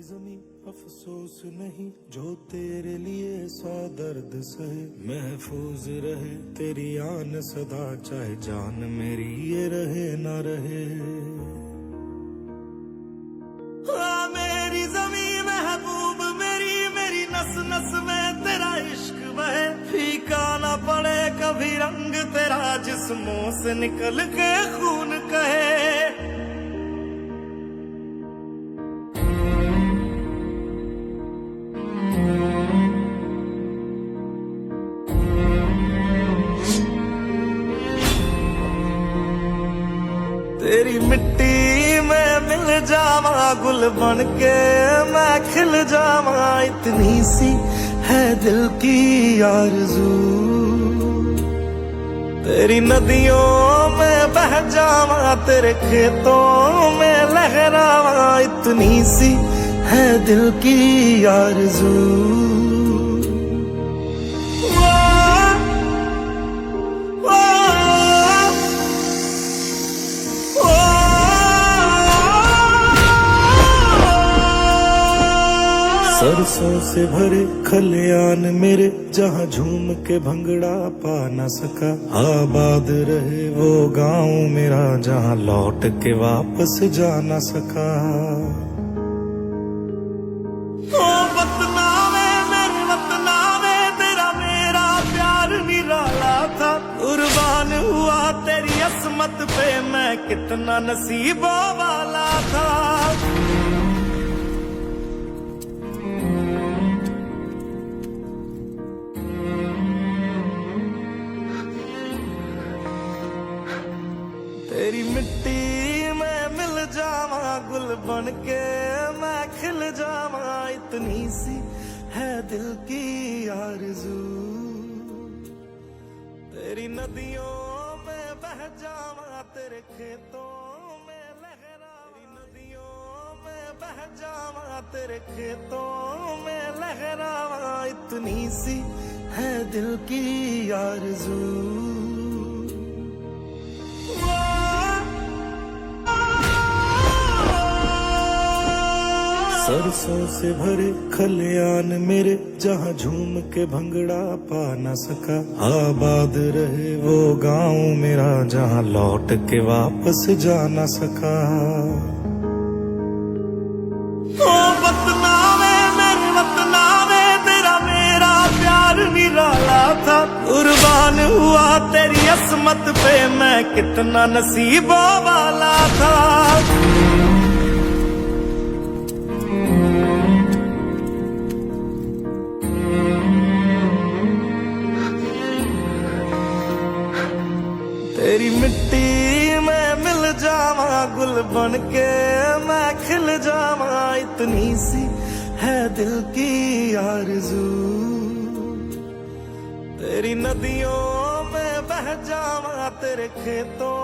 जमी अफसोस नहीं जो तेरे लिए 100 दर्द सहे, महफूज रहे तेरी आन सदा चाहे जान मेरी ये रहे ना रहे। मेरी जमी महबूब मेरी, मेरी नस नस में तेरा इश्क बहे, फीका ना पड़े कभी रंग तेरा जिस्मों से निकल के खून कहे। तेरी मिट्टी में मिल जावा गुल बन के मैं खिल जावा, इतनी सी है दिल की आरज़ू। तेरी नदियों में बह जावा तेरे खेतों में लहरावा, इतनी सी है दिल की आरज़ू। सरसों से भरे खलियान मेरे, जहाँ झूम के भंगड़ा पा न सका, आबाद रहे वो गांव मेरा जहाँ लौट के वापस जा न सका। ओ वतना में मेरे वतना में तेरा मेरा प्यार निराला था, कुर्बान हुआ तेरी असमत पे मैं कितना नसीबों वाला था। तेरी मिट्टी में मिल जावा गुल बन के मैं खिल जावा, इतनी सी है दिल की आरज़ू। तेरी नदियों में बह जावा तेरे खेतों में लहरावा, तेरी नदियों में बह जावा तेरे खेतों में लहरावा, इतनी सी है दिल की आरज़ू। सरसों से भरे खलियान मेरे, जहाँ झूम के भंगड़ा पा न सका, आबाद रहे वो गांव मेरा जहाँ लौट के वापस जा न सका। ओ वतना में मेरे वतना में तेरा मेरा प्यार निराला था, कुर्बान हुआ तेरी असमत पे मैं कितना नसीबों वाला था। तेरी मिट्टी में मिल जावा गुल बन के मैं खिल जावा, इतनी सी है दिल की आरज़ू। तेरी नदियों में बह जावा तेरे खेतों